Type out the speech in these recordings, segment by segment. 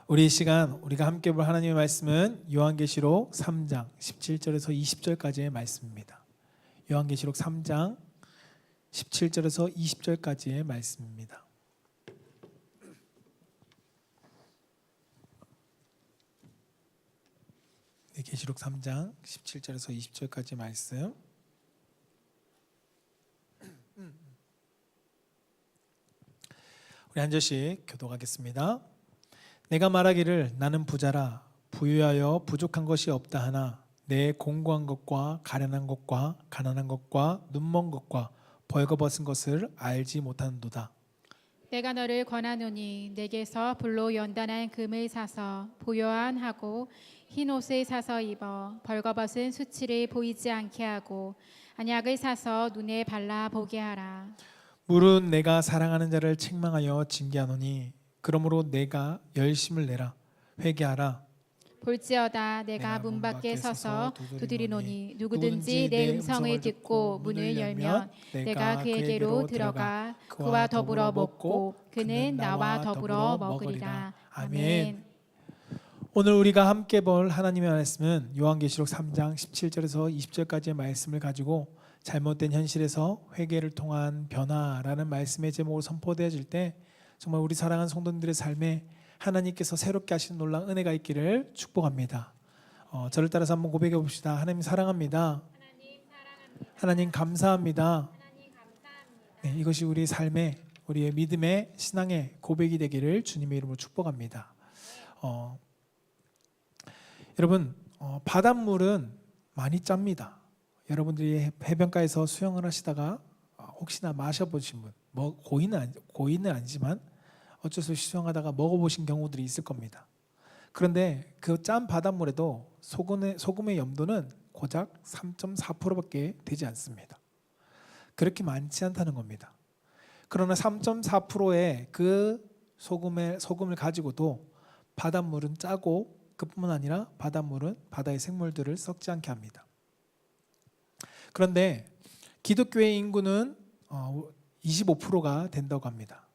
우리 이 시간 우리가 함께 볼 하나님의 말씀은 요한계시록 3장 17절에서 20절까지의 말씀입니다. 요한계시록 3장 17절에서 20절까지의 말씀입니다. 네, 계시록 3장 17절에서 20절까지 말씀. 우리 한 절씩 교독하겠습니다. 내가 말하기를 나는 부자라 부유하여 부족한 것이 없다 하나 내 공고한 것과 가련한 것과 가난한 것과 눈먼 것과 벌거벗은 것을 알지 못하는도다. 내가 너를 권하노니 내게서 불로 연단한 금을 사서 보요한하고 흰 옷을 사서 입어 벌거벗은 수치를 보이지 않게 하고 안약을 사서 눈에 발라 보게 하라. 물은 내가 사랑하는 자를 책망하여 징계하노니 그러므로 내가 열심을 내라 회개하라. 볼지어다 내가 문 밖에 서서 두드리노니 누구든지 내 음성을 듣고 문을 열면 내가 그에게로 들어가 그와 더불어 먹고 그는 나와 더불어 먹으리라. 아멘. 오늘 우리가 함께 볼 하나님의 말씀은 요한계시록 3장 17절에서 20절까지의 말씀을 가지고 잘못된 현실에서 회개를 통한 변화라는 말씀의 제목으로 선포되어질 때 정말 우리 사랑하는 성도님들의 삶에 하나님께서 새롭게 하시는 놀라운 은혜가 있기를 축복합니다. 저를 따라서 한번 고백해 봅시다. 하나님 사랑합니다. 하나님 감사합니다. 네, 이것이 우리 삶의 우리의 믿음의 신앙의 고백이 되기를 주님의 이름으로 축복합니다. 여러분 바닷물은 많이 짭니다. 여러분들이 해변가에서 수영을 하시다가 혹시나 마셔보신 분, 고인은 아니지만 어쩔 수 없이 수영하다가 먹어보신 경우들이 있을 겁니다. 그런데 그 짠 바닷물에도 소금의 염도는 고작 3.4%밖에 되지 않습니다. 그렇게 많지 않다는 겁니다. 그러나 3.4%의 그 소금을 가지고도 바닷물은 짜고 그뿐만 아니라 바닷물은 바다의 생물들을 썩지 않게 합니다. 그런데 기독교의 인구는 25%가 된다고 합니다.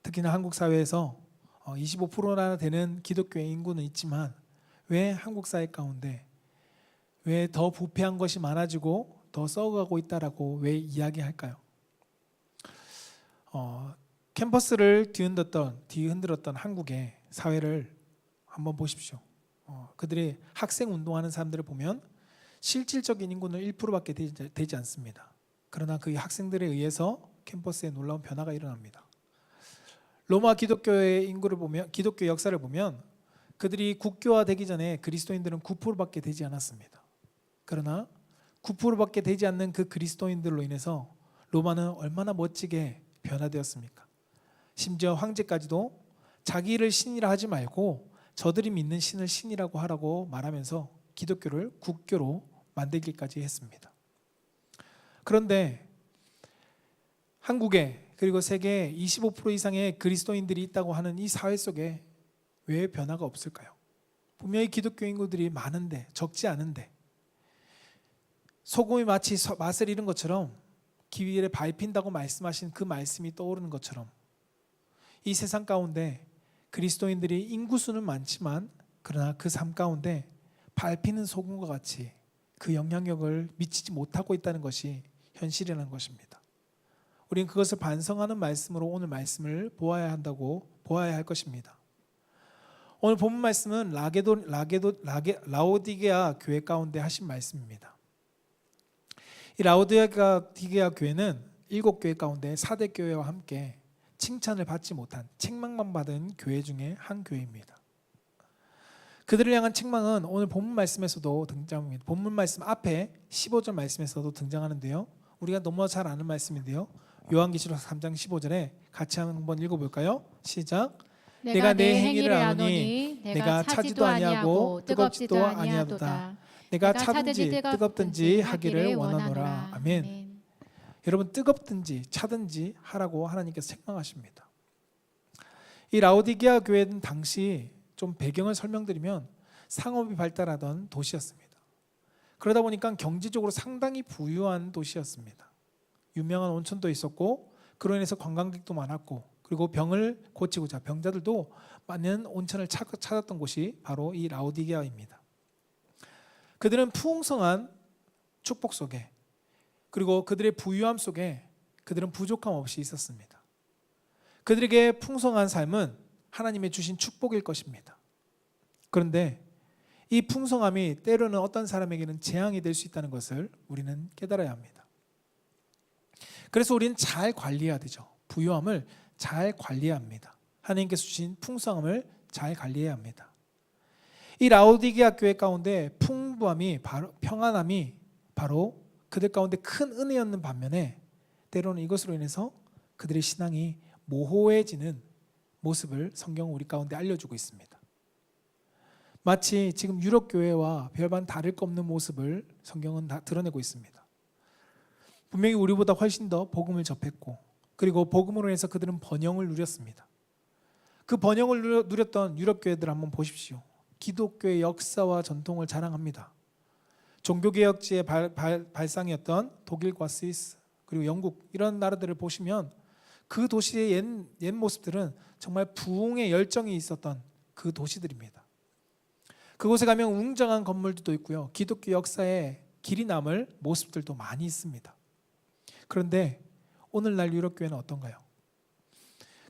특히나 한국 사회에서 25%나 되는 기독교의 인구는 있지만 왜 한국 사회 가운데 왜 더 부패한 것이 많아지고 더 썩어가고 있다라고 왜 이야기할까요? 캠퍼스를 뒤흔들었던 한국의 사회를 한번 보십시오. 그들이 학생 운동하는 사람들을 보면 실질적인 인구는 1%밖에 되지 않습니다. 그러나 그 학생들에 의해서 캠퍼스에 놀라운 변화가 일어납니다. 로마 기독교의 인구를 보면, 기독교 역사를 보면 그들이 국교화되기 전에 그리스도인들은 9%밖에 되지 않았습니다. 그러나 9%밖에 되지 않는 그 그리스도인들로 인해서 로마는 얼마나 멋지게 변화되었습니까? 심지어 황제까지도 자기를 신이라 하지 말고 저들이 믿는 신을 신이라고 하라고 말하면서 기독교를 국교로 만들기까지 했습니다. 그런데 한국에 그리고 세계에 25% 이상의 그리스도인들이 있다고 하는 이 사회 속에 왜 변화가 없을까요? 분명히 기독교 인구들이 많은데 적지 않은데 소금이 마치 맛을 잃은 것처럼 기회에 밟힌다고 말씀하신 그 말씀이 떠오르는 것처럼 이 세상 가운데 그리스도인들이 인구수는 많지만 그러나 그 삶 가운데 밟히는 소금과 같이 그 영향력을 미치지 못하고 있다는 것이 현실이라는 것입니다. 우리는 그것을 반성하는 말씀으로 오늘 말씀을 보아야 할 것입니다. 오늘 본문 말씀은 라오디게아 교회 가운데 하신 말씀입니다. 이 라오디게아 교회는 7교회 가운데 4대 교회와 함께 칭찬을 받지 못한 책망만 받은 교회 중에 한 교회입니다. 그들을 향한 책망은 오늘 본문 말씀에서도 등장합니다. 본문 말씀 앞에 15절 말씀에서도 등장하는데요. 우리가 너무 잘 아는 말씀인데요. 요한계시록 3장 15절에 같이 한번 읽어볼까요? 시작. 내가 내 행위를 아노니 내가 차지도 아니하고 뜨겁지도 아니하도다. 내가 차든지 뜨겁든지 하기를 원하노라. 아멘. 여러분 뜨겁든지 차든지 하라고 하나님께서 책망하십니다. 이 라오디게아 교회는 당시 좀 배경을 설명드리면 상업이 발달하던 도시였습니다. 그러다 보니까 경제적으로 상당히 부유한 도시였습니다. 유명한 온천도 있었고 그로 인해서 관광객도 많았고 그리고 병을 고치고자 병자들도 많은 온천을 찾았던 곳이 바로 이 라오디게아입니다. 그들은 풍성한 축복 속에 그리고 그들의 부유함 속에 그들은 부족함 없이 있었습니다. 그들에게 풍성한 삶은 하나님의 주신 축복일 것입니다. 그런데 이 풍성함이 때로는 어떤 사람에게는 재앙이 될 수 있다는 것을 우리는 깨달아야 합니다. 그래서 우리는 잘 관리해야 되죠. 부유함을 잘 관리해야 합니다. 하나님께서 주신 풍성함을 잘 관리해야 합니다. 이 라오디게아 교회 가운데 풍부함이 평안함이 바로 그들 가운데 큰 은혜였는 반면에 때로는 이것으로 인해서 그들의 신앙이 모호해지는 모습을 성경은 우리 가운데 알려주고 있습니다. 마치 지금 유럽 교회와 별반 다를 것 없는 모습을 성경은 다 드러내고 있습니다. 분명히 우리보다 훨씬 더 복음을 접했고 그리고 복음으로 인해서 그들은 번영을 누렸습니다. 그 번영을 누렸던 유럽 교회들 한번 보십시오. 기독교의 역사와 전통을 자랑합니다. 종교개혁지의 발상이었던 독일과 스위스 그리고 영국 이런 나라들을 보시면 그 도시의 옛 모습들은 정말 부흥의 열정이 있었던 그 도시들입니다. 그곳에 가면 웅장한 건물들도 있고요. 기독교 역사에 길이 남을 모습들도 많이 있습니다. 그런데 오늘날 유럽교회는 어떤가요?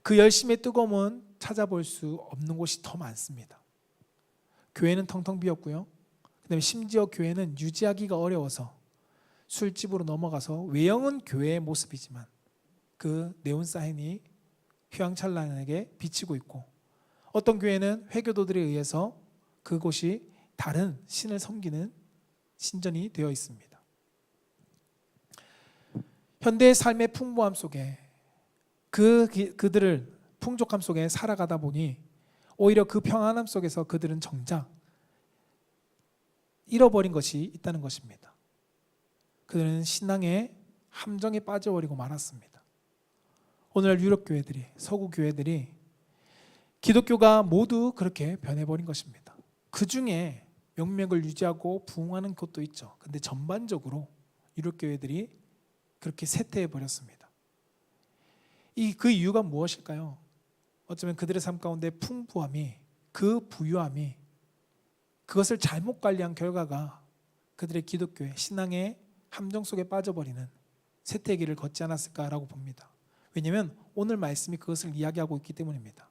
그 열심의 뜨거움은 찾아볼 수 없는 곳이 더 많습니다. 교회는 텅텅 비었고요. 그다음에 심지어 교회는 유지하기가 어려워서 술집으로 넘어가서 외형은 교회의 모습이지만 그 네온사인이 휘황찬란하게 비치고 있고 어떤 교회는 회교도들에 의해서 그곳이 다른 신을 섬기는 신전이 되어 있습니다. 현대의 삶의 풍부함 속에 그들을 풍족함 속에 살아가다 보니 오히려 그 평안함 속에서 그들은 정작 잃어버린 것이 있다는 것입니다. 그들은 신앙의 함정에 빠져버리고 말았습니다. 오늘날 유럽 교회들이 서구 교회들이 기독교가 모두 그렇게 변해버린 것입니다. 그 중에 명맥을 유지하고 부흥하는 곳도 있죠. 근데 전반적으로 유럽 교회들이 그렇게 쇠퇴해 버렸습니다. 그 이유가 무엇일까요? 어쩌면 그들의 삶 가운데 풍부함이 그 부유함이 그것을 잘못 관리한 결과가 그들의 기독교의 신앙의 함정 속에 빠져버리는 쇠퇴의 길을 걷지 않았을까라고 봅니다. 왜냐하면 오늘 말씀이 그것을 이야기하고 있기 때문입니다.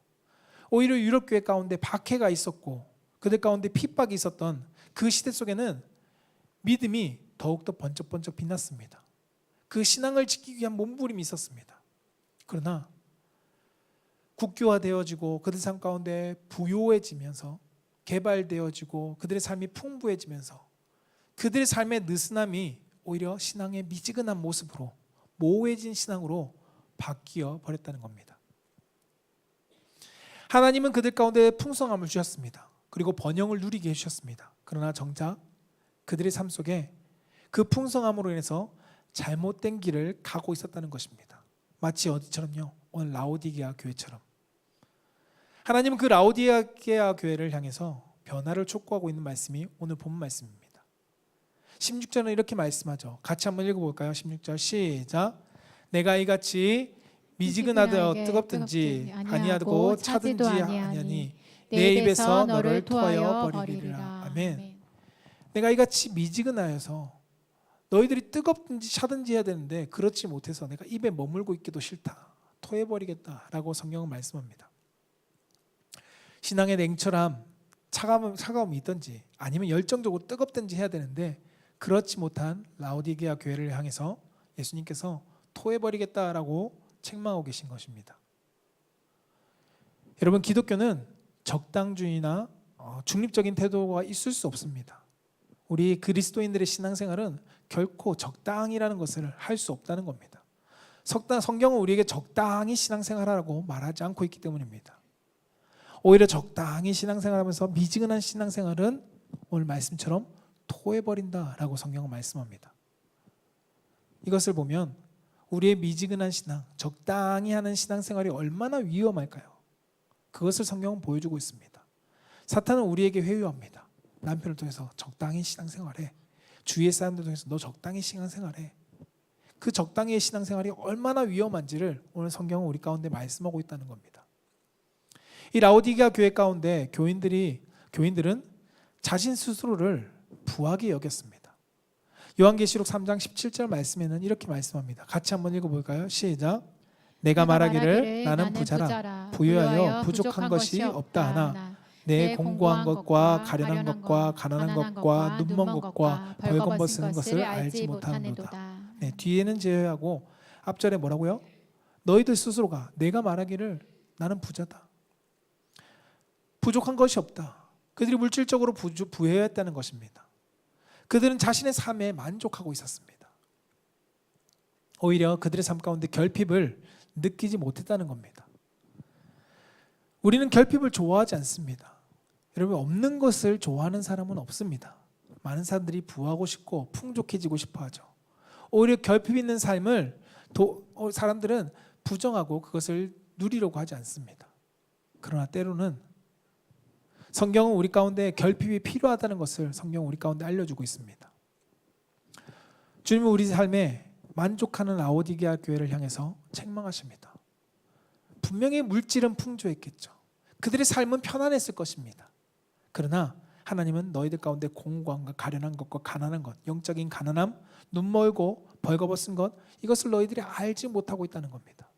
오히려 유럽 교회 가운데 박해가 있었고 그들 가운데 핍박이 있었던 그 시대 속에는 믿음이 더욱더 번쩍번쩍 빛났습니다. 그 신앙을 지키기 위한 몸부림이 있었습니다. 그러나 국교화되어지고 그들 삶 가운데 부요해지면서 개발되어지고 그들의 삶이 풍부해지면서 그들의 삶의 느슨함이 오히려 신앙의 미지근한 모습으로 모호해진 신앙으로 바뀌어 버렸다는 겁니다. 하나님은 그들 가운데 풍성함을 주셨습니다. 그리고 번영을 누리게 해주셨습니다. 그러나 정작 그들의 삶 속에 그 풍성함으로 인해서 잘못된 길을 가고 있었다는 것입니다. 마치 어디처럼요? 오늘 라오디게아 교회처럼 하나님은 그 라오디게아 교회를 향해서 변화를 촉구하고 있는 말씀이 오늘 본 말씀입니다. 16절은 이렇게 말씀하죠. 같이 한번 읽어볼까요? 16절 시작. 내가 이같이 미지근하여 뜨겁든지 아니하고 차든지 아니하니 내 입에서 너를 토하여 버리리라. 아멘. 내가 이같이 미지근하여서 너희들이 뜨겁든지 차든지 해야 되는데 그렇지 못해서 내가 입에 머물고 있기도 싫다. 토해버리겠다라고 성경은 말씀합니다. 신앙의 냉철함, 차가움이 있든지 아니면 열정적으로 뜨겁든지 해야 되는데 그렇지 못한 라오디게아 교회를 향해서 예수님께서 토해버리겠다라고 책망하고 계신 것입니다. 여러분, 기독교는 적당주의나 중립적인 태도가 있을 수 없습니다. 우리 그리스도인들의 신앙생활은 결코 적당이라는 것을 할 수 없다는 겁니다. 성경은 우리에게 적당히 신앙생활하라고 말하지 않고 있기 때문입니다. 오히려 적당히 신앙생활하면서 미지근한 신앙생활은 오늘 말씀처럼 토해버린다라고 성경은 말씀합니다. 이것을 보면 우리의 미지근한 신앙, 적당히 하는 신앙생활이 얼마나 위험할까요? 그것을 성경은 보여주고 있습니다. 사탄은 우리에게 회유합니다. 남편을 통해서 적당히 신앙생활해. 주위의 사람들 통해서 너 적당히 신앙생활해. 그 적당히의 신앙생활이 얼마나 위험한지를 오늘 성경은 우리 가운데 말씀하고 있다는 겁니다. 이 라오디게아 교회 가운데 교인들은 자신 스스로를 부하게 여겼습니다. 요한계시록 3장 17절 말씀에는 이렇게 말씀합니다. 같이 한번 읽어볼까요? 시작. 내가 말하기를 나는 부자라 부유하여 부족한 것이 없다 하나 내 공고한 것과 가련한 것과 가난한 것과 눈먼 것과 벌거벗은 것을 알지 못하노라. 네, 뒤에는 제외하고 앞절에 뭐라고요? 너희들 스스로가 내가 말하기를 나는 부자다. 부족한 것이 없다. 그들이 물질적으로 부유했다는 것입니다. 그들은 자신의 삶에 만족하고 있었습니다. 오히려 그들의 삶 가운데 결핍을 느끼지 못했다는 겁니다. 우리는 결핍을 좋아하지 않습니다. 여러분, 없는 것을 좋아하는 사람은 없습니다. 많은 사람들이 부하고 싶고 풍족해지고 싶어 하죠. 오히려 결핍 있는 삶을 사람들은 부정하고 그것을 누리려고 하지 않습니다. 그러나 때로는 성경은 우리 가운데 결핍이 필요하다는 것을 성경은 우리 가운데 알려주고 있습니다. 주님은 우리 삶에 만족하는 라오디게아 교회를 향해서 책망하십니다. 분명히 물질은 풍조했겠죠. 그들의 삶은 편안했을 것입니다. 그러나 하나님은 너희들 가운데 공고함과 가련한 것과 가난한 것, 영적인 가난함, 눈멀고 벌거벗은 것, 이것을 너희들이 알지 못하고 있다는 겁니다.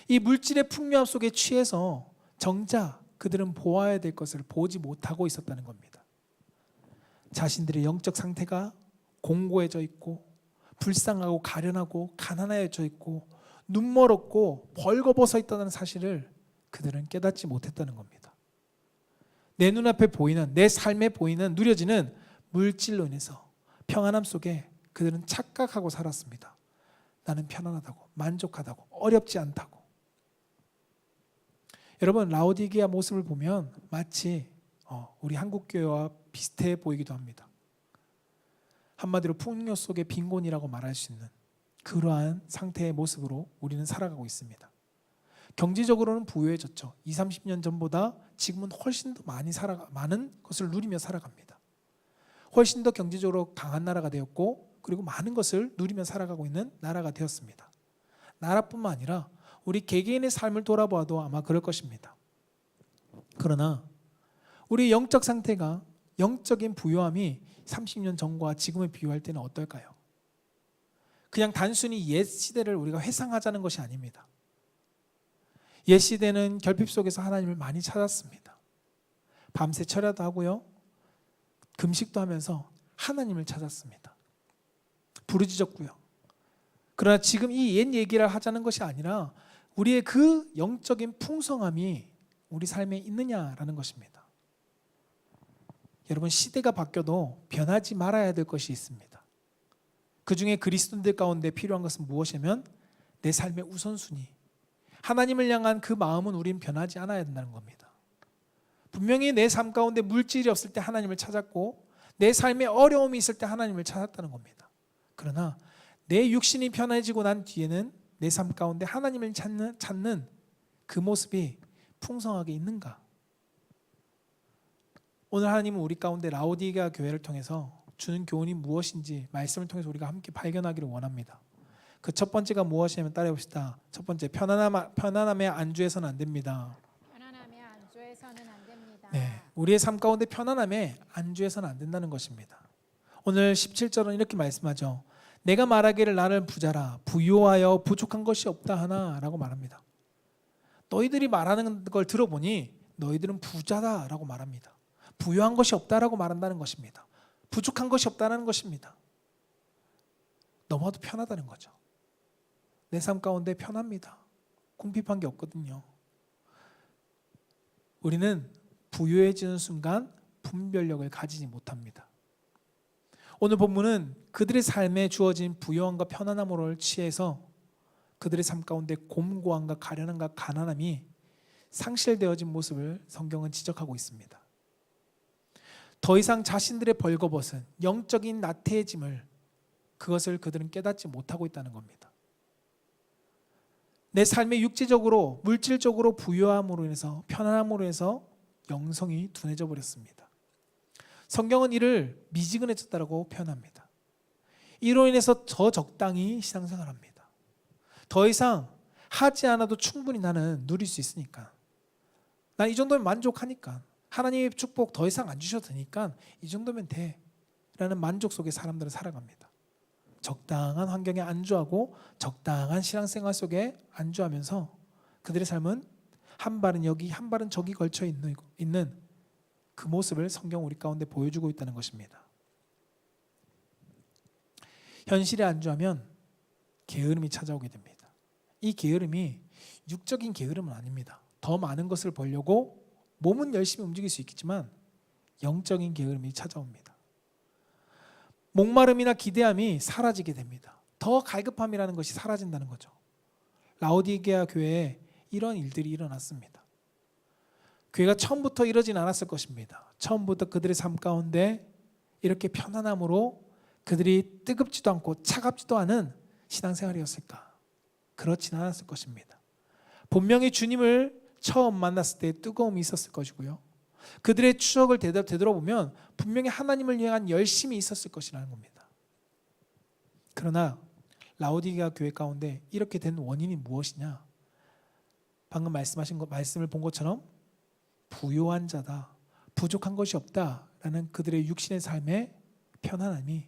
이 물질의 풍요함 속에 취해서 정작 그들은 보아야 될 것을 보지 못하고 있었다는 겁니다. 자신들의 영적 상태가 공고해져 있고 불쌍하고 가련하고 가난해져 있고 눈멀었고 벌거벗어 있다는 사실을 그들은 깨닫지 못했다는 겁니다. 내 눈앞에 보이는, 내 삶에 보이는, 누려지는 물질로 인해서 평안함 속에 그들은 착각하고 살았습니다. 나는 편안하다고, 만족하다고, 어렵지 않다고. 여러분, 라오디게아 모습을 보면 마치 우리 한국교회와 비슷해 보이기도 합니다. 한마디로 풍요 속의 빈곤이라고 말할 수 있는 그러한 상태의 모습으로 우리는 살아가고 있습니다. 경제적으로는 부유해졌죠. 20, 30년 전보다 지금은 훨씬 더 많은 것을 누리며 살아갑니다. 훨씬 더 경제적으로 강한 나라가 되었고, 그리고 많은 것을 누리며 살아가고 있는 나라가 되었습니다. 나라뿐만 아니라 우리 개개인의 삶을 돌아보아도 아마 그럴 것입니다. 그러나 우리 영적 상태가, 영적인 부유함이 30년 전과 지금을 비교할 때는 어떨까요? 그냥 단순히 옛 시대를 우리가 회상하자는 것이 아닙니다. 옛 시대는 결핍 속에서 하나님을 많이 찾았습니다. 밤새 철야도 하고요, 금식도 하면서 하나님을 찾았습니다. 부르짖었고요. 그러나 지금 이 옛 얘기를 하자는 것이 아니라 우리의 그 영적인 풍성함이 우리 삶에 있느냐라는 것입니다. 여러분, 시대가 바뀌어도 변하지 말아야 될 것이 있습니다. 그 중에 그리스도인들 가운데 필요한 것은 무엇이냐면 내 삶의 우선순위, 하나님을 향한 그 마음은 우린 변하지 않아야 된다는 겁니다. 분명히 내 삶 가운데 물질이 없을 때 하나님을 찾았고 내 삶에 어려움이 있을 때 하나님을 찾았다는 겁니다. 그러나 내 육신이 편해지고 난 뒤에는 내 삶 가운데 하나님을 찾는 그 모습이 풍성하게 있는가? 오늘 하나님은 우리 가운데 라오디게아 교회를 통해서 주는 교훈이 무엇인지 말씀을 통해서 우리가 함께 발견하기를 원합니다. 그 첫 번째가 무엇이냐면 따라해 봅시다. 첫 번째, 편안함에 안주해서는 안 됩니다. 편안함에 안주해서는 안 됩니다. 네, 우리의 삶 가운데 편안함에 안주해서는 안 된다는 것입니다. 오늘 17절은 이렇게 말씀하죠. 내가 말하기를 나는 부자라 부유하여 부족한 것이 없다 하나라고 말합니다. 너희들이 말하는 걸 들어보니 너희들은 부자다라고 말합니다. 부유한 것이 없다라고 말한다는 것입니다. 부족한 것이 없다는 것입니다. 너무나도 편하다는 거죠. 내 삶 가운데 편합니다. 궁핍한 게 없거든요. 우리는 부유해지는 순간 분별력을 가지지 못합니다. 오늘 본문은 그들의 삶에 주어진 부유함과 편안함으로 취해서 그들의 삶 가운데 곰고함과 가련함과 가난함이 상실되어진 모습을 성경은 지적하고 있습니다. 더 이상 자신들의 벌거벗은 영적인 나태해짐을, 그것을 그들은 깨닫지 못하고 있다는 겁니다. 내 삶의 육체적으로 물질적으로 부유함으로 인해서, 편안함으로 인해서 영성이 둔해져 버렸습니다. 성경은 이를 미지근해졌다고 표현합니다. 이로 인해서 더 적당히 신앙생활합니다. 더 이상 하지 않아도 충분히 나는 누릴 수 있으니까, 난 이 정도면 만족하니까, 하나님의 축복 더 이상 안 주셔도 되니까 이 정도면 돼 라는 만족 속에 사람들은 살아갑니다. 적당한 환경에 안주하고 적당한 신앙생활 속에 안주하면서 그들의 삶은 한 발은 여기 한 발은 저기 걸쳐 있는 그 모습을 성경 우리 가운데 보여주고 있다는 것입니다. 현실에 안주하면 게으름이 찾아오게 됩니다. 이 게으름이 육적인 게으름은 아닙니다. 더 많은 것을 벌려고 몸은 열심히 움직일 수 있겠지만 영적인 게으름이 찾아옵니다. 목마름이나 기대함이 사라지게 됩니다. 더 갈급함이라는 것이 사라진다는 거죠. 라오디게아 교회에 이런 일들이 일어났습니다. 교회가 처음부터 이러진 않았을 것입니다. 처음부터 그들의 삶 가운데 이렇게 편안함으로 그들이 뜨겁지도 않고 차갑지도 않은 신앙생활이었을까? 그렇진 않았을 것입니다. 분명히 주님을 처음 만났을 때 뜨거움이 있었을 것이고요. 그들의 추억을 되돌아보면 분명히 하나님을 향한 열심이 있었을 것이라는 겁니다. 그러나 라오디게아 교회 가운데 이렇게 된 원인이 무엇이냐? 방금 말씀을 본 것처럼 부요한 자다, 부족한 것이 없다라는 그들의 육신의 삶의 편안함이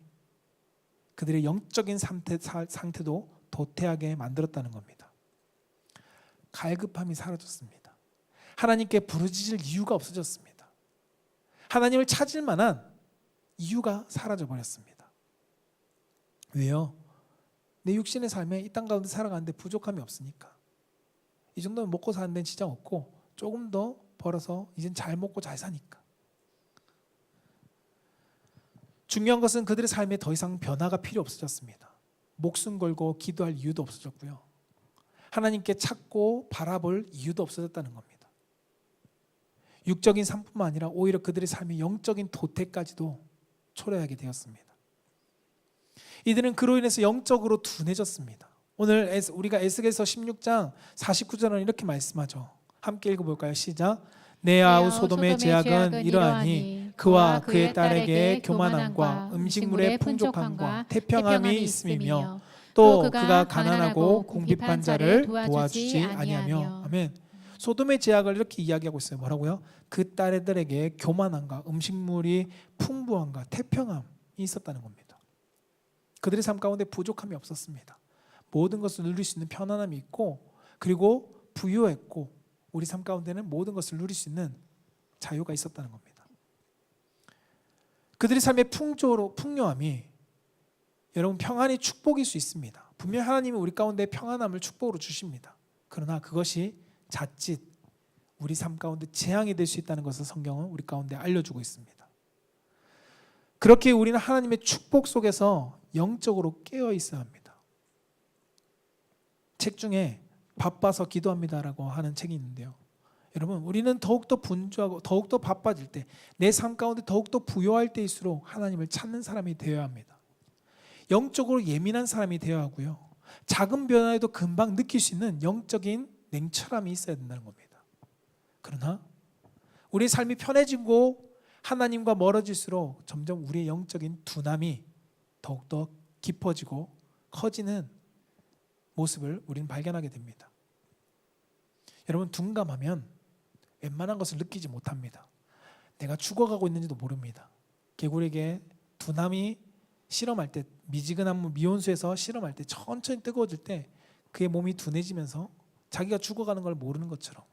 그들의 영적인 상태도 도태하게 만들었다는 겁니다. 갈급함이 사라졌습니다. 하나님께 부르짖을 이유가 없어졌습니다. 하나님을 찾을 만한 이유가 사라져 버렸습니다. 왜요? 내 육신의 삶에 이 땅 가운데 살아가는데 부족함이 없으니까. 이 정도면 먹고 사는 데는 지장 없고 조금 더 벌어서 이젠 잘 먹고 잘 사니까. 중요한 것은 그들의 삶에 더 이상 변화가 필요 없어졌습니다. 목숨 걸고 기도할 이유도 없어졌고요. 하나님께 찾고 바라볼 이유도 없어졌다는 겁니다. 육적인 삶뿐만 아니라 오히려 그들의 삶의 영적인 도태까지도 초래하게 되었습니다. 이들은 그로 인해서 영적으로 둔해졌습니다. 오늘 우리가 에스겔서 16장 49절은 이렇게 말씀하죠. 함께 읽어볼까요? 시작. 내 아우 소돔의 제약은 이러하니 그와 그의 딸에게 교만함과 음식물의 풍족함과 태평함이 있음이며 또 그가 가난하고 궁핍한 자를 도와주지 아니하며. 아멘. 소돔의 제약을 이렇게 이야기하고 있어요. 뭐라고요? 그 딸애들에게 교만함과 음식물이 풍부함과 태평함이 있었다는 겁니다. 그들의 삶 가운데 부족함이 없었습니다. 모든 것을 누릴 수 있는 편안함이 있고, 그리고 부유했고, 우리 삶 가운데는 모든 것을 누릴 수 있는 자유가 있었다는 겁니다. 그들의 삶의 풍요함이 여러분 평안이 축복일 수 있습니다. 분명 하나님이 우리 가운데 평안함을 축복으로 주십니다. 그러나 그것이 자칫 우리 삶 가운데 재앙이 될 수 있다는 것을 성경은 우리 가운데 알려주고 있습니다. 그렇게 우리는 하나님의 축복 속에서 영적으로 깨어 있어야 합니다. 책 중에 바빠서 기도합니다라고 하는 책이 있는데요. 여러분, 우리는 더욱더 분주하고 더욱더 바빠질 때, 내 삶 가운데 더욱더 부요할 때일수록 하나님을 찾는 사람이 되어야 합니다. 영적으로 예민한 사람이 되어야 하고요. 작은 변화에도 금방 느낄 수 있는 영적인 냉철함이 있어야 된다는 겁니다. 그러나 우리의 삶이 편해지고 하나님과 멀어질수록 점점 우리의 영적인 둔함이 더욱더 깊어지고 커지는 모습을 우리는 발견하게 됩니다. 여러분, 둔감하면 웬만한 것을 느끼지 못합니다. 내가 죽어가고 있는지도 모릅니다. 개구리에게 둔함이 실험할 때, 미지근한 미온수에서 실험할 때 천천히 뜨거워질 때 그의 몸이 둔해지면서 자기가 죽어가는 걸 모르는 것처럼,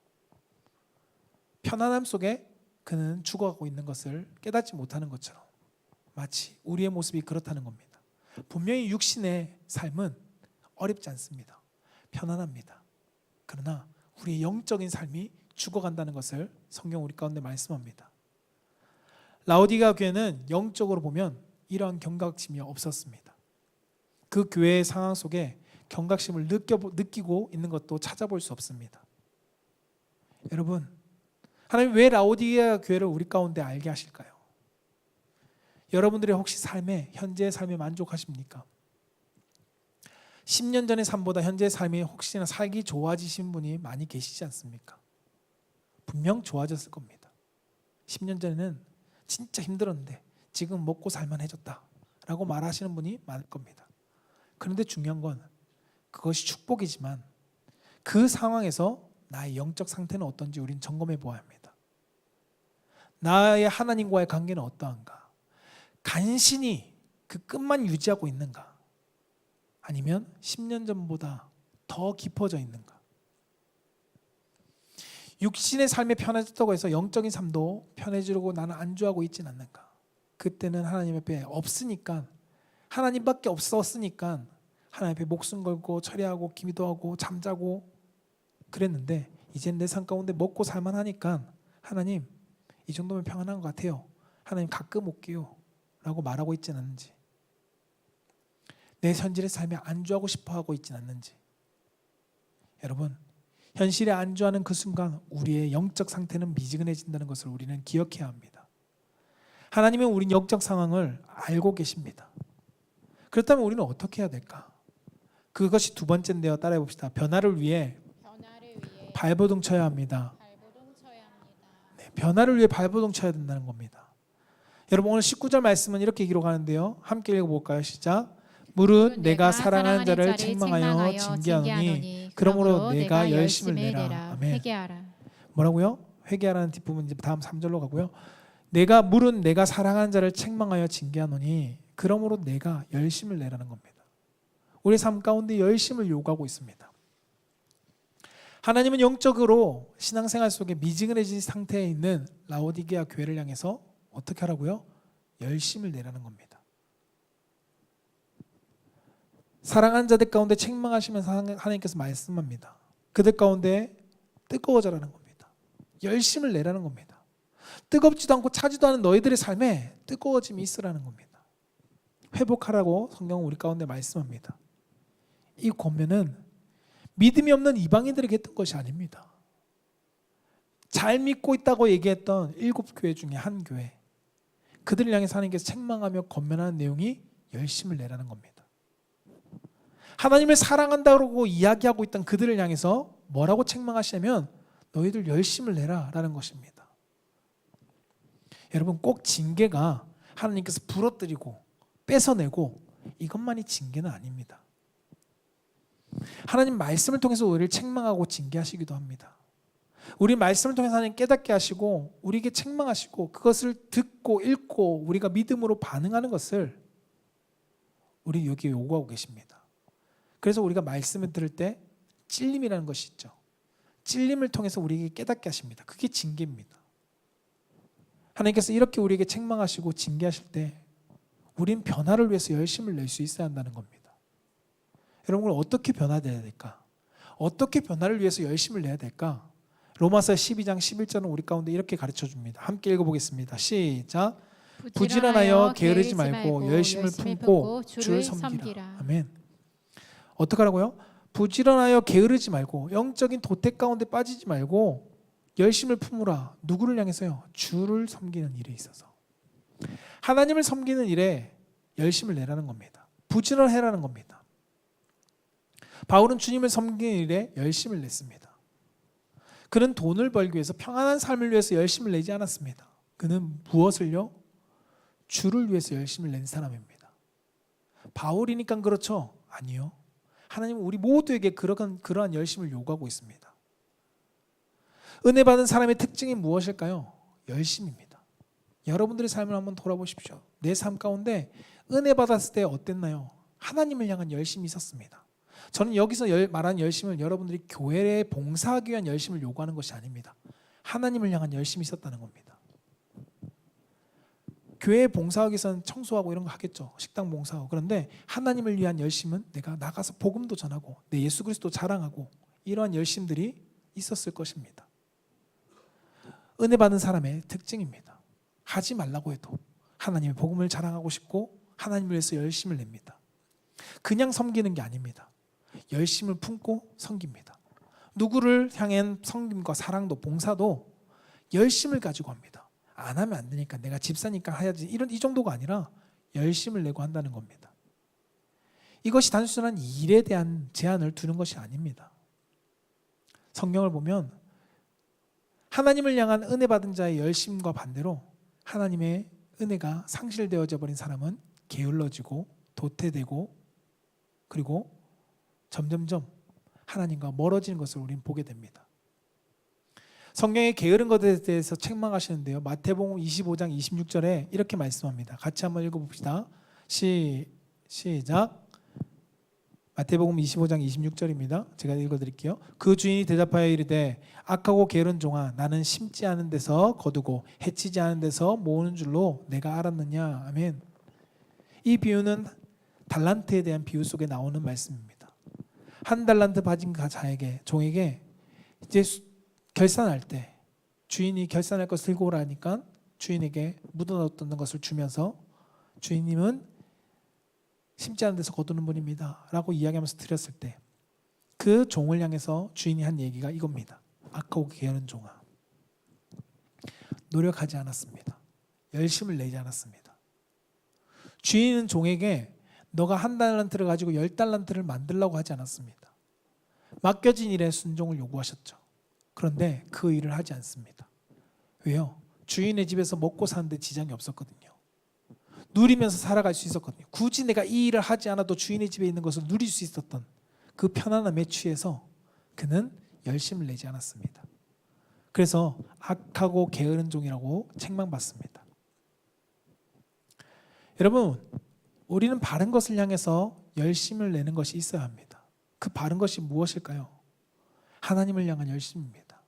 편안함 속에 그는 죽어가고 있는 것을 깨닫지 못하는 것처럼 마치 우리의 모습이 그렇다는 겁니다. 분명히 육신의 삶은 어렵지 않습니다. 편안합니다. 그러나 우리의 영적인 삶이 죽어간다는 것을 성경 우리 가운데 말씀합니다. 라오디게아 교회는 영적으로 보면 이러한 경각심이 없었습니다. 그 교회의 상황 속에 경각심을 느끼고 있는 것도 찾아볼 수 없습니다. 여러분, 하나님 왜 라오디게아 교회를 우리 가운데 알게 하실까요? 여러분들의 혹시 현재의 삶에 만족하십니까? 10년 전의 삶보다 현재의 삶이 혹시나 살기 좋아지신 분이 많이 계시지 않습니까? 분명 좋아졌을 겁니다. 10년 전에는 진짜 힘들었는데 지금 먹고 살만해졌다. 라고 말하시는 분이 많을 겁니다. 그런데 중요한 건 그것이 축복이지만 그 상황에서 나의 영적 상태는 어떤지 우리는 점검해 보아야 합니다. 나의 하나님과의 관계는 어떠한가? 간신히 그 끝만 유지하고 있는가? 아니면 10년 전보다 더 깊어져 있는가? 육신의 삶이 편해졌다고 해서 영적인 삶도 편해지려고 나는 안주하고 있진 않는가? 그때는 하나님 앞에 없으니까, 하나님밖에 없었으니까 하나님 앞에 목숨 걸고 처리하고 기도하고 잠자고 그랬는데 이젠 내 삶 가운데 먹고 살만하니까 하나님 이 정도면 평안한 것 같아요. 하나님 가끔 올게요 라고 말하고 있진 않는지, 내 현실의 삶에 안주하고 싶어하고 있진 않는지. 여러분, 현실에 안주하는 그 순간 우리의 영적 상태는 미지근해진다는 것을 우리는 기억해야 합니다. 하나님은 우리 영적 상황을 알고 계십니다. 그렇다면 우리는 어떻게 해야 될까? 그것이 두 번째인데요. 따라해 봅시다. 변화를 위해 발버둥 쳐야 합니다. 네, 변화를 위해 발버둥 쳐야 된다는 겁니다. 여러분, 오늘 19절 말씀은 이렇게 기록하는데요. 함께 읽어볼까요? 시작. 무릇 내가 사랑하는 자를 책망하여 징계하노니 그러므로 내가 열심을 내라. 아멘. 회개하라. 뭐라고요? 회개하라는 뒷부분 이제 다음 3절로 가고요. 무릇 내가 사랑하는 자를 책망하여 징계하노니 그러므로 내가 열심을 내라는 겁니다. 우리 삶 가운데 열심을 요구하고 있습니다. 하나님은 영적으로 신앙생활 속에 미지근해진 상태에 있는 라오디게아 교회를 향해서 어떻게 하라고요? 열심을 내라는 겁니다. 사랑하는 자들 가운데 책망하시면서 하나님께서 말씀합니다. 그들 가운데 뜨거워져라는 겁니다. 열심을 내라는 겁니다. 뜨겁지도 않고 차지도 않은 너희들의 삶에 뜨거워짐이 있으라는 겁니다. 회복하라고 성경은 우리 가운데 말씀합니다. 이 권면은 믿음이 없는 이방인들에게 했던 것이 아닙니다. 잘 믿고 있다고 얘기했던 7교회 중에 한 교회, 그들을 향해서 하나님께서 책망하며 권면하는 내용이 열심을 내라는 겁니다. 하나님을 사랑한다고 이야기하고 있던 그들을 향해서 뭐라고 책망하시냐면 너희들 열심을 내라 라는 것입니다. 여러분, 꼭 징계가 하나님께서 부러뜨리고 뺏어내고 이것만이 징계는 아닙니다. 하나님 말씀을 통해서 우리를 책망하고 징계하시기도 합니다. 우리 말씀을 통해서 하나님 깨닫게 하시고 우리에게 책망하시고 그것을 듣고 읽고 우리가 믿음으로 반응하는 것을 우리 여기에 요구하고 계십니다. 그래서 우리가 말씀을 들을 때 찔림이라는 것이 있죠. 찔림을 통해서 우리에게 깨닫게 하십니다. 그게 징계입니다. 하나님께서 이렇게 우리에게 책망하시고 징계하실 때 우린 변화를 위해서 열심을 낼 수 있어야 한다는 겁니다. 여러분, 어떻게 변화돼야 될까? 어떻게 변화를 위해서 열심을 내야 될까? 로마서 12장 11절은 우리 가운데 이렇게 가르쳐 줍니다. 함께 읽어보겠습니다. 시작. 부지런하여 게으르지 말고 열심을 품고 주를 섬기라. 아멘. 어떻게 하라고요? 부지런하여 게으르지 말고 영적인 도태 가운데 빠지지 말고 열심을 품으라. 누구를 향해서요? 주를 섬기는 일에 있어서. 하나님을 섬기는 일에 열심을 내라는 겁니다. 부지런해라는 겁니다. 바울은 주님을 섬기는 일에 열심을 냈습니다. 그는 돈을 벌기 위해서, 평안한 삶을 위해서 열심을 내지 않았습니다. 그는 무엇을요? 주를 위해서 열심을 낸 사람입니다. 바울이니까 그렇죠? 아니요. 하나님은 우리 모두에게 그러한 열심을 요구하고 있습니다. 은혜 받은 사람의 특징이 무엇일까요? 열심입니다. 여러분들의 삶을 한번 돌아보십시오. 내 삶 가운데 은혜 받았을 때 어땠나요? 하나님을 향한 열심이 있었습니다. 저는 여기서 말하는 열심을 여러분들이 교회에 봉사하기 위한 열심을 요구하는 것이 아닙니다. 하나님을 향한 열심이 있었다는 겁니다. 교회에 봉사하기 위해서는 청소하고 이런 거 하겠죠. 식당 봉사하고. 그런데 하나님을 위한 열심은 내가 나가서 복음도 전하고 내 예수 그리스도 자랑하고 이러한 열심들이 있었을 것입니다. 은혜 받은 사람의 특징입니다. 하지 말라고 해도 하나님의 복음을 자랑하고 싶고 하나님을 위해서 열심을 냅니다. 그냥 섬기는 게 아닙니다. 열심을 품고 섬깁니다. 누구를 향한 섬김과 사랑도 봉사도 열심을 가지고 합니다. 안 하면 안 되니까 내가 집사니까 해야지 이 정도가 아니라 열심을 내고 한다는 겁니다. 이것이 단순한 일에 대한 제한을 두는 것이 아닙니다. 성경을 보면 하나님을 향한 은혜 받은 자의 열심과 반대로 하나님의 은혜가 상실되어져 버린 사람은 게을러지고 도태되고 그리고 점점점 하나님과 멀어지는 것을 우리는 보게 됩니다. 성경의 게으른 것에 대해서 책망하시는데요. 마태복음 25장 26절에 이렇게 말씀합니다. 같이 한번 읽어봅시다. 시작. 마태복음 25장 26절입니다. 제가 읽어드릴게요. 그 주인이 대답하여 이르되 악하고 게으른 종아, 나는 심지 않은 데서 거두고 해치지 않은 데서 모으는 줄로 내가 알았느냐. 아멘. 이 비유는 달란트에 대한 비유 속에 나오는 말씀입니다. 한 달란트 받은 자에게, 종에게 이제 결산할 때 주인이 결산할 것을 들고 오라니까 주인에게 묻어놓았던 것을 주면서 주인님은 심지 않은 데서 거두는 분입니다 라고 이야기하면서 드렸을 때 그 종을 향해서 주인이 한 얘기가 이겁니다. 악하고 게으른 종아, 노력하지 않았습니다. 열심을 내지 않았습니다. 주인은 종에게 너가 한 달란트를 가지고 10달란트를 만들라고 하지 않았습니다. 맡겨진 일에 순종을 요구하셨죠. 그런데 그 일을 하지 않습니다. 왜요? 주인의 집에서 먹고 사는데 지장이 없었거든요. 누리면서 살아갈 수 있었거든요. 굳이 내가 이 일을 하지 않아도 주인의 집에 있는 것을 누릴 수 있었던 그 편안함에 취해서 그는 열심을 내지 않았습니다. 그래서 악하고 게으른 종이라고 책망받습니다. 여러분, 우리는 바른 것을 향해서 열심을 내는 것이 있어야 합니다. 그 바른 것이 무엇일까요? 하나님을 향한 열심입니다.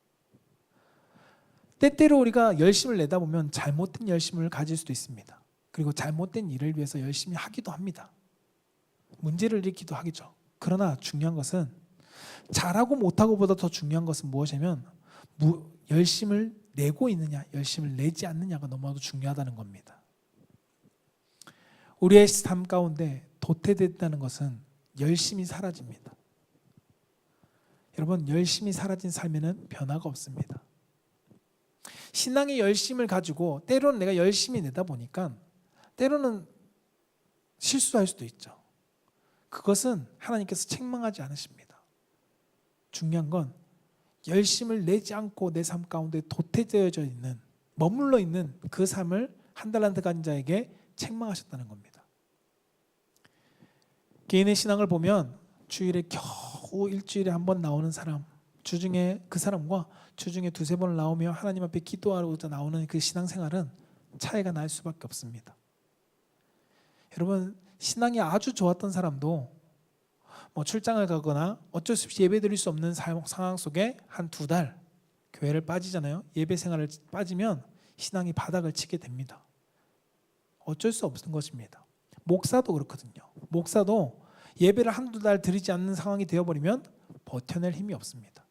때때로 우리가 열심을 내다 보면 잘못된 열심을 가질 수도 있습니다. 그리고 잘못된 일을 위해서 열심히 하기도 합니다. 문제를 일으키기도 하겠죠. 그러나 중요한 것은 잘하고 못하고보다 더 중요한 것은 무엇이냐면 열심을 내고 있느냐, 열심을 내지 않느냐가 너무나도 중요하다는 겁니다. 우리의 삶 가운데 도태됐다는 것은 열심이 사라집니다. 여러분, 열심이 사라진 삶에는 변화가 없습니다. 신앙의 열심을 가지고 때로는 내가 열심히 내다 보니까 때로는 실수할 수도 있죠. 그것은 하나님께서 책망하지 않으십니다. 중요한 건 열심을 내지 않고 내 삶 가운데 도태되어져 있는, 머물러 있는 그 삶을 한 달란트 가진 자에게 책망하셨다는 겁니다. 개인의 신앙을 보면 주일에 겨우 일주일에 한 번 나오는 사람, 주중에 그 사람과 주중에 두세 번을 나오며 하나님 앞에 기도하고자 나오는 그 신앙생활은 차이가 날 수밖에 없습니다. 여러분, 신앙이 아주 좋았던 사람도 출장을 가거나 어쩔 수 없이 예배 드릴 수 없는 상황 속에 한 2달 교회를 빠지잖아요. 예배 생활을 빠지면 신앙이 바닥을 치게 됩니다. 어쩔 수 없는 것입니다. 목사도 그렇거든요. 목사도 예배를 한두 달 드리지 않는 상황이 되어버리면 버텨낼 힘이 없습니다.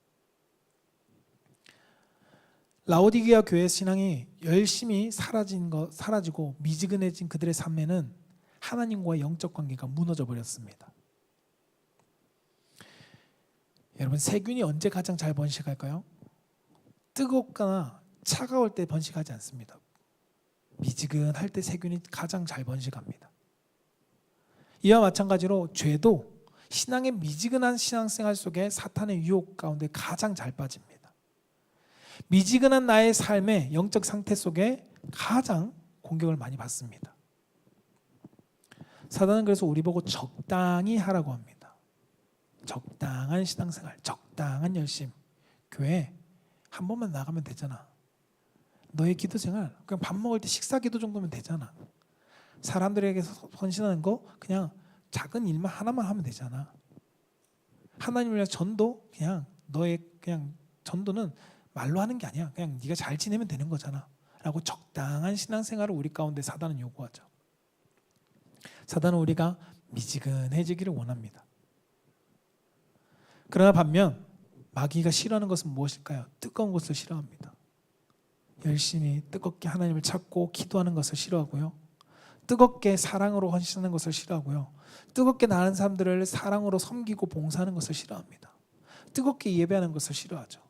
라오디게아 교회 신앙이 열심히 사라지고 미지근해진 그들의 삶에는 하나님과의 영적 관계가 무너져 버렸습니다. 여러분, 세균이 언제 가장 잘 번식할까요? 뜨겁거나 차가울 때 번식하지 않습니다. 미지근할 때 세균이 가장 잘 번식합니다. 이와 마찬가지로 죄도 신앙의 미지근한 신앙생활 속에 사탄의 유혹 가운데 가장 잘 빠집니다. 미지근한 나의 삶의 영적 상태 속에 가장 공격을 많이 받습니다. 사단은 그래서 우리 보고 적당히 하라고 합니다. 적당한 신앙생활, 적당한 열심. 교회 한 번만 나가면 되잖아. 너의 기도생활 그냥 밥 먹을 때 식사 기도 정도면 되잖아. 사람들에게 헌신하는 거 그냥 작은 일만 하나만 하면 되잖아. 하나님을 위한 전도 그냥 너의 그냥 전도는 말로 하는 게 아니야. 그냥 네가 잘 지내면 되는 거잖아. 라고 적당한 신앙생활을 우리 가운데 사단은 요구하죠. 사단은 우리가 미지근해지기를 원합니다. 그러나 반면 마귀가 싫어하는 것은 무엇일까요? 뜨거운 것을 싫어합니다. 열심히 뜨겁게 하나님을 찾고 기도하는 것을 싫어하고요. 뜨겁게 사랑으로 헌신하는 것을 싫어하고요. 뜨겁게 다른 사람들을 사랑으로 섬기고 봉사하는 것을 싫어합니다. 뜨겁게 예배하는 것을 싫어하죠.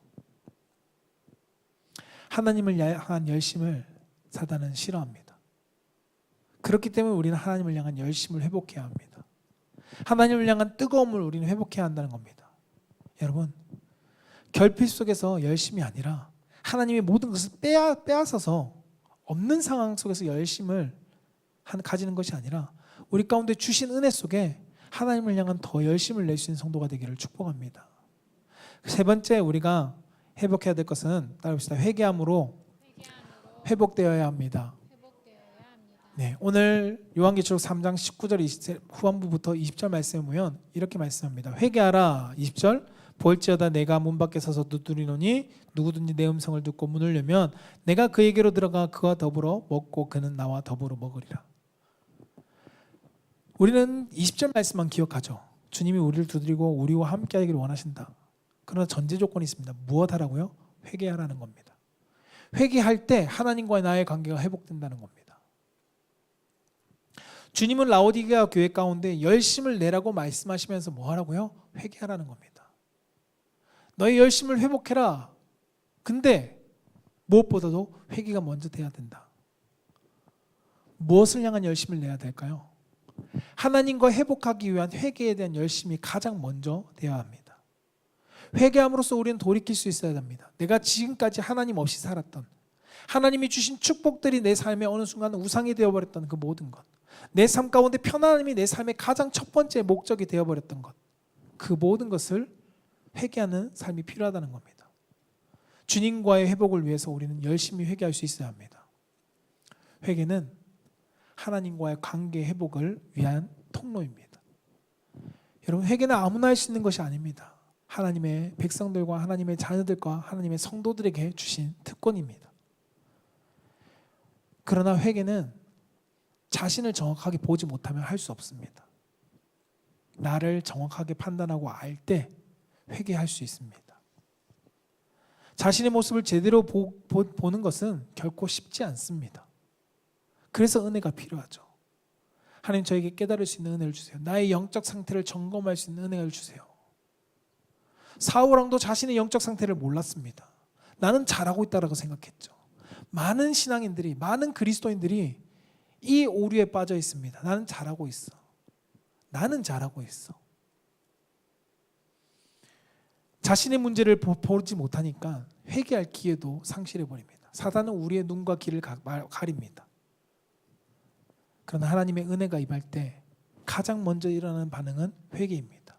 하나님을 향한 열심을 사단은 싫어합니다. 그렇기 때문에 우리는 하나님을 향한 열심을 회복해야 합니다. 하나님을 향한 뜨거움을 우리는 회복해야 한다는 겁니다. 여러분, 결핍 속에서 열심이 아니라 하나님의 모든 것을 빼앗아서 없는 상황 속에서 열심을 가지는 것이 아니라 우리 가운데 주신 은혜 속에 하나님을 향한 더 열심을 낼 수 있는 성도가 되기를 축복합니다. 세 번째 우리가 회복해야 될 것은 따라합시다. 회개함으로 회복되어야 합니다. 네, 오늘 요한계시록 3장 19절 20절 후반부부터 20절 말씀을 보면 이렇게 말씀합니다. 회개하라 20절 볼지어다 내가 문 밖에 서서 두드리노니 누구든지 내 음성을 듣고 문을 열면 내가 그에게로 들어가 그와 더불어 먹고 그는 나와 더불어 먹으리라. 우리는 20절 말씀만 기억하죠. 주님이 우리를 두드리고 우리와 함께 하기를 원하신다. 그러나 전제 조건이 있습니다. 무엇 하라고요? 회개하라는 겁니다. 회개할 때 하나님과의 나의 관계가 회복된다는 겁니다. 주님은 라오디게아 교회 가운데 열심을 내라고 말씀하시면서 뭐 하라고요? 회개하라는 겁니다. 너의 열심을 회복해라. 근데 무엇보다도 회개가 먼저 돼야 된다. 무엇을 향한 열심을 내야 될까요? 하나님과 회복하기 위한 회개에 대한 열심이 가장 먼저 되어야 합니다. 회개함으로써 우리는 돌이킬 수 있어야 합니다. 내가 지금까지 하나님 없이 살았던, 하나님이 주신 축복들이 내 삶에 어느 순간 우상이 되어버렸던 그 모든 것, 내 삶 가운데 편안함이 내 삶의 가장 첫 번째 목적이 되어버렸던 것, 그 모든 것을 회개하는 삶이 필요하다는 겁니다. 주님과의 회복을 위해서 우리는 열심히 회개할 수 있어야 합니다. 회개는 하나님과의 관계 회복을 위한 통로입니다. 여러분, 회개는 아무나 할 수 있는 것이 아닙니다. 하나님의 백성들과 하나님의 자녀들과 하나님의 성도들에게 주신 특권입니다. 그러나 회개는 자신을 정확하게 보지 못하면 할 수 없습니다. 나를 정확하게 판단하고 알 때 회개할 수 있습니다. 자신의 모습을 제대로 보는 것은 결코 쉽지 않습니다. 그래서 은혜가 필요하죠. 하나님 저에게 깨달을 수 있는 은혜를 주세요. 나의 영적 상태를 점검할 수 있는 은혜를 주세요. 사울왕도 자신의 영적 상태를 몰랐습니다. 나는 잘하고 있다고 생각했죠. 많은 신앙인들이, 많은 그리스도인들이 이 오류에 빠져 있습니다. 나는 잘하고 있어. 나는 잘하고 있어. 자신의 문제를 보지 못하니까 회개할 기회도 상실해버립니다. 사단은 우리의 눈과 귀를 가립니다. 그러나 하나님의 은혜가 임할 때 가장 먼저 일어나는 반응은 회개입니다.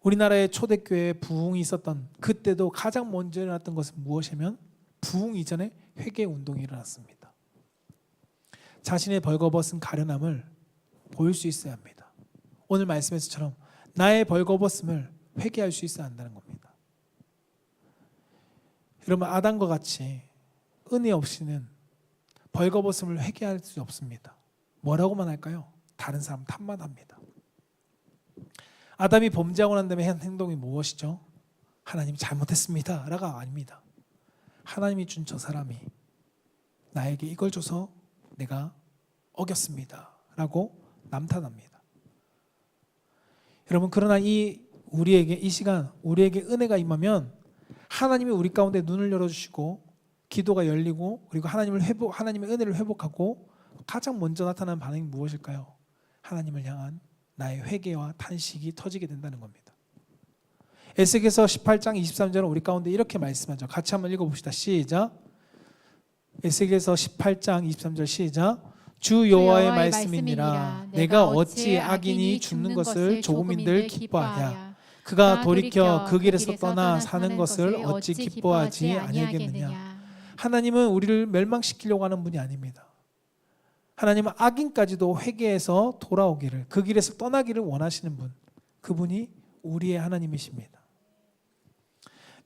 우리나라의 초대교회에 부흥이 있었던 그때도 가장 먼저 일어났던 것은 무엇이냐면 부흥 이전에 회개 운동이 일어났습니다. 자신의 벌거벗은 가련함을 보일 수 있어야 합니다. 오늘 말씀에서처럼 나의 벌거벗음을 회개할 수 있어야 한다는 겁니다. 여러분, 아담과 같이 은혜 없이는 벌거벗음을 회개할 수 없습니다. 뭐라고만 할까요? 다른 사람 탓만 합니다. 아담이 범죄하고 난 다음에 한 행동이 무엇이죠? 하나님 잘못했습니다 라가 아닙니다. 하나님이 준 저 사람이 나에게 이걸 줘서 내가 어겼습니다 라고 남탓합니다. 여러분, 그러나 우리에게 이 시간 우리에게 은혜가 임하면 하나님이 우리 가운데 눈을 열어주시고 기도가 열리고 그리고 하나님의 은혜를 회복하고 가장 먼저 나타나는 반응이 무엇일까요? 하나님을 향한 나의 회개와 탄식이 터지게 된다는 겁니다. 에스겔서 18장 23절은 우리 가운데 이렇게 말씀하죠. 같이 한번 읽어봅시다. 시작. 에스겔서 18장 23절 시작. 주 여호와의 말씀이니라. 내가 어찌 악인이 죽는 것을 조금인들 기뻐하랴. 그가 돌이켜 그 길에서 떠나 사는 것을 어찌 기뻐하지 아니하겠느냐. 하나님은 우리를 멸망시키려고 하는 분이 아닙니다. 하나님은 악인까지도 회개해서 돌아오기를, 그 길에서 떠나기를 원하시는 분, 그분이 우리의 하나님이십니다.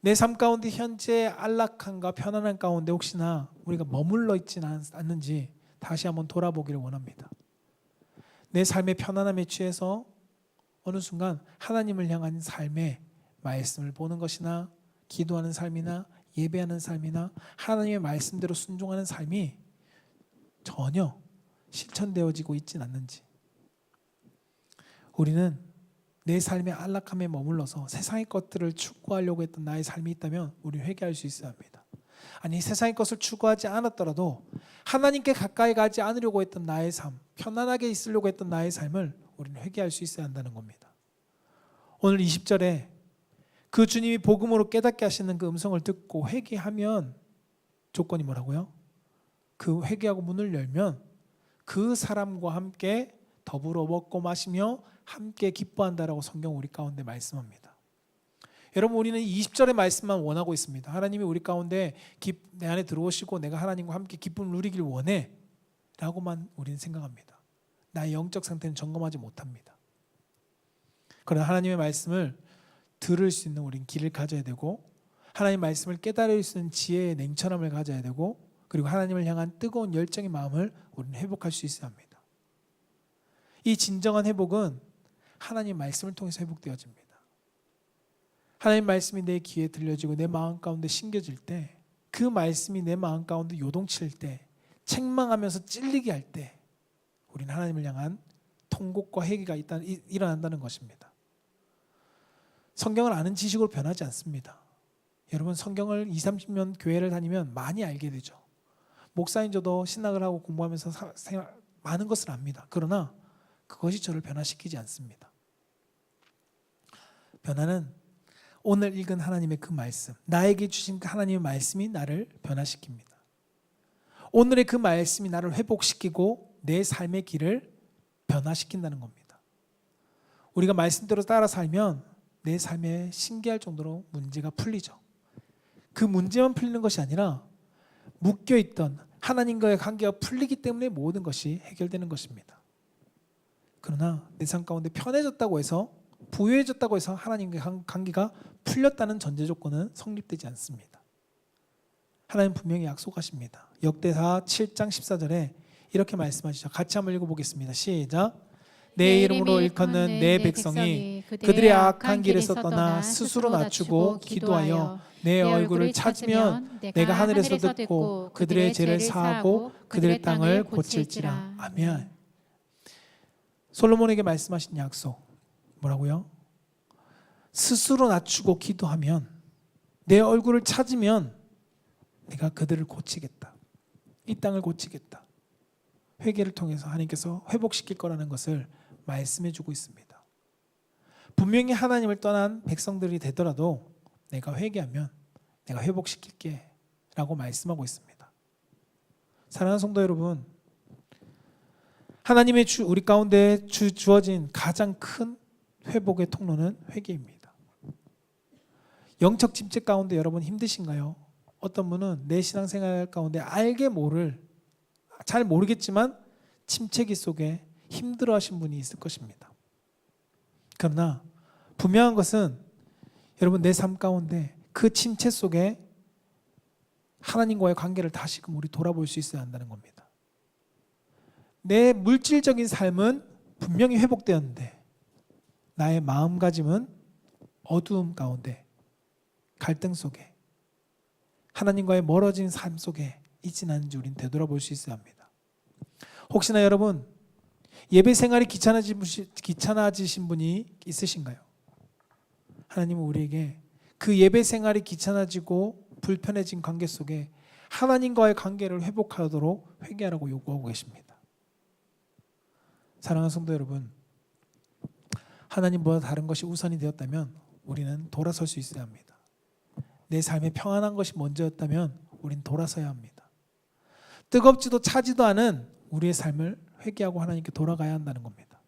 내 삶 가운데 현재 안락함과 편안한 가운데 혹시나 우리가 머물러 있지는 않는지 다시 한번 돌아보기를 원합니다. 내 삶의 편안함에 취해서 어느 순간 하나님을 향한 삶의 말씀을 보는 것이나 기도하는 삶이나 예배하는 삶이나 하나님의 말씀대로 순종하는 삶이 전혀 실천되어지고 있지는 않는지, 우리는 내 삶의 안락함에 머물러서 세상의 것들을 추구하려고 했던 나의 삶이 있다면 우리는 회개할 수 있어야 합니다. 아니, 세상의 것을 추구하지 않았더라도 하나님께 가까이 가지 않으려고 했던 나의 삶, 편안하게 있으려고 했던 나의 삶을 우리는 회개할 수 있어야 한다는 겁니다. 오늘 20절에 그 주님이 복음으로 깨닫게 하시는 그 음성을 듣고 회개하면 조건이 뭐라고요? 그 회개하고 문을 열면 그 사람과 함께 더불어 먹고 마시며 함께 기뻐한다라고 성경 우리 가운데 말씀합니다. 여러분, 우리는 20절의 말씀만 원하고 있습니다. 하나님이 우리 가운데 내 안에 들어오시고 내가 하나님과 함께 기쁨을 누리길 원해 라고만 우리는 생각합니다. 나의 영적 상태는 점검하지 못합니다. 그러나 하나님의 말씀을 들을 수 있는 우린 길을 가져야 되고, 하나님의 말씀을 깨달을 수 있는 지혜의 냉철함을 가져야 되고, 그리고 하나님을 향한 뜨거운 열정의 마음을 우리는 회복할 수 있어야 합니다. 이 진정한 회복은 하나님 말씀을 통해서 회복되어집니다. 하나님 말씀이 내 귀에 들려지고 내 마음 가운데 심겨질 때, 그 말씀이 내 마음 가운데 요동칠 때, 책망하면서 찔리게 할 때 우리는 하나님을 향한 통곡과 회개가 일어난다는 것입니다. 성경을 아는 지식으로 변하지 않습니다. 여러분, 성경을 20, 30년 교회를 다니면 많이 알게 되죠. 목사인 저도 신학을 하고 공부하면서 많은 것을 압니다. 그러나 그것이 저를 변화시키지 않습니다. 변화는 오늘 읽은 하나님의 그 말씀, 나에게 주신 그 하나님의 말씀이 나를 변화시킵니다. 오늘의 그 말씀이 나를 회복시키고 내 삶의 길을 변화시킨다는 겁니다. 우리가 말씀대로 따라 살면 내 삶에 신기할 정도로 문제가 풀리죠. 그 문제만 풀리는 것이 아니라 묶여있던 하나님과의 관계가 풀리기 때문에 모든 것이 해결되는 것입니다. 그러나 내 삶 가운데 편해졌다고 해서, 부유해졌다고 해서 하나님과의 관계가 풀렸다는 전제 조건은 성립되지 않습니다. 하나님 분명히 약속하십니다. 역대하 7장 14절에 이렇게 말씀하시죠. 같이 한번 읽어보겠습니다. 시작. 내 이름으로 일컫는 내 백성이 그들의 악한 길에서 떠나 스스로 낮추고 기도하여 내 얼굴을 찾으면 내가 하늘에서 듣고 그들의 죄를 사하고 그들의 땅을 고칠지라. 아멘. 솔로몬에게 말씀하신 약속 뭐라고요? 스스로 낮추고 기도하면, 내 얼굴을 찾으면 내가 그들을 고치겠다. 이 땅을 고치겠다. 회개를 통해서 하나님께서 회복시킬 거라는 것을 말씀해 주고 있습니다. 분명히 하나님을 떠난 백성들이 되더라도 내가 회개하면 내가 회복시킬게 라고 말씀하고 있습니다. 사랑하는 성도 여러분, 하나님의 우리 가운데 주어진 가장 큰 회복의 통로는 회개입니다. 영적 침체 가운데 여러분 힘드신가요? 어떤 분은 내 신앙생활 가운데 잘 모르겠지만 침체기 속에 힘들어하신 분이 있을 것입니다. 그러나 분명한 것은 여러분, 내 삶 가운데 그 침체 속에 하나님과의 관계를 다시금 우리 돌아볼 수 있어야 한다는 겁니다. 내 물질적인 삶은 분명히 회복되었는데 나의 마음가짐은 어두움 가운데, 갈등 속에, 하나님과의 멀어진 삶 속에 있지 않은지 우리는 되돌아볼 수 있어야 합니다. 혹시나 여러분 예배 생활이 귀찮아지신 분이 있으신가요? 하나님은 우리에게 그 예배 생활이 귀찮아지고 불편해진 관계 속에 하나님과의 관계를 회복하도록 회개하라고 요구하고 계십니다. 사랑하는 성도 여러분, 하나님보다 다른 것이 우선이 되었다면 우리는 돌아설 수 있어야 합니다. 내 삶에 평안한 것이 먼저였다면 우리는 돌아서야 합니다. 뜨겁지도 차지도 않은 우리의 삶을 회개하고 하나님께 돌아가야 한다는 겁니다.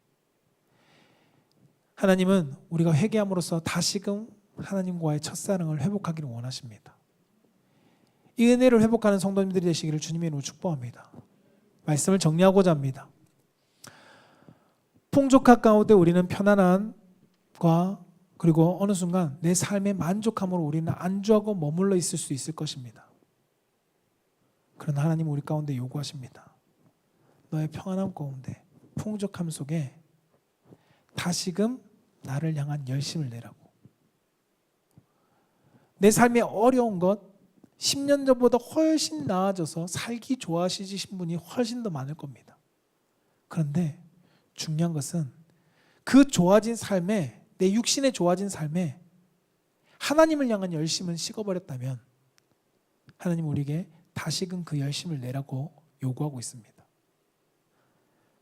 하나님은 우리가 회개함으로써 다시금 하나님과의 첫사랑을 회복하기를 원하십니다. 이 은혜를 회복하는 성도님들이 되시기를 주님의 이름으로 축복합니다. 말씀을 정리하고자 합니다. 풍족한 가운데 우리는 편안함과 그리고 어느 순간 내 삶의 만족함으로 우리는 안주하고 머물러 있을 수 있을 것입니다. 그러나 하나님은 우리 가운데 요구하십니다. 너의 평안함 가운데, 풍족함 속에 다시금 나를 향한 열심을 내라고. 내 삶에 어려운 것 10년 전보다 훨씬 나아져서 살기 좋아지신 분이 훨씬 더 많을 겁니다. 그런데 중요한 것은 그 좋아진 삶에, 내 육신의 좋아진 삶에 하나님을 향한 열심은 식어버렸다면 하나님 우리에게 다시금 그 열심을 내라고 요구하고 있습니다.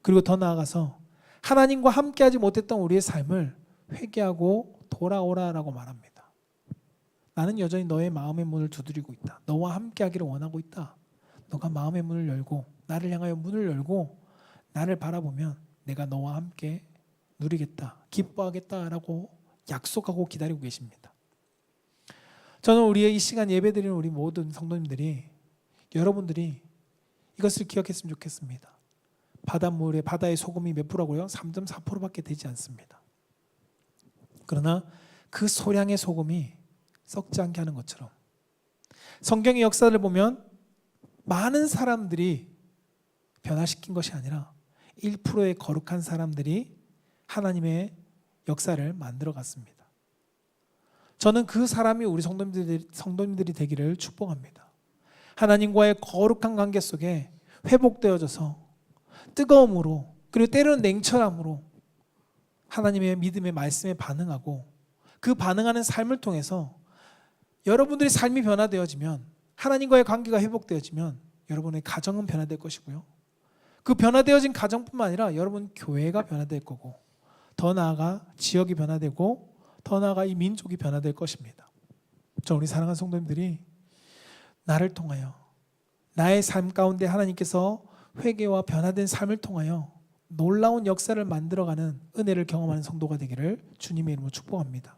그리고 더 나아가서 하나님과 함께하지 못했던 우리의 삶을 회개하고 돌아오라라고 말합니다. 나는 여전히 너의 마음의 문을 두드리고 있다. 너와 함께하기를 원하고 있다. 너가 마음의 문을 열고 나를 향하여 문을 열고 나를 바라보면 내가 너와 함께 누리겠다, 기뻐하겠다라고 약속하고 기다리고 계십니다. 저는 우리의 이 시간 예배드리는 우리 모든 성도님들이, 여러분들이 이것을 기억했으면 좋겠습니다. 바다의 소금이 몇 프로고요? 3.4%밖에 되지 않습니다. 그러나 그 소량의 소금이 썩지 않게 하는 것처럼 성경의 역사를 보면 많은 사람들이 변화시킨 것이 아니라 1%의 거룩한 사람들이 하나님의 역사를 만들어 갔습니다. 저는 그 사람이 우리 성도님들이 되기를 축복합니다. 하나님과의 거룩한 관계 속에 회복되어져서 뜨거움으로, 그리고 때로는 냉철함으로 하나님의 믿음의 말씀에 반응하고, 그 반응하는 삶을 통해서 여러분들의 삶이 변화되어지면, 하나님과의 관계가 회복되어지면 여러분의 가정은 변화될 것이고요, 그 변화되어진 가정뿐만 아니라 여러분 교회가 변화될 거고, 더 나아가 지역이 변화되고, 더 나아가 이 민족이 변화될 것입니다. 저 우리 사랑하는 성도님들이 나를 통하여, 나의 삶 가운데 하나님께서 회개와 변화된 삶을 통하여 놀라운 역사를 만들어가는 은혜를 경험하는 성도가 되기를 주님의 이름으로 축복합니다.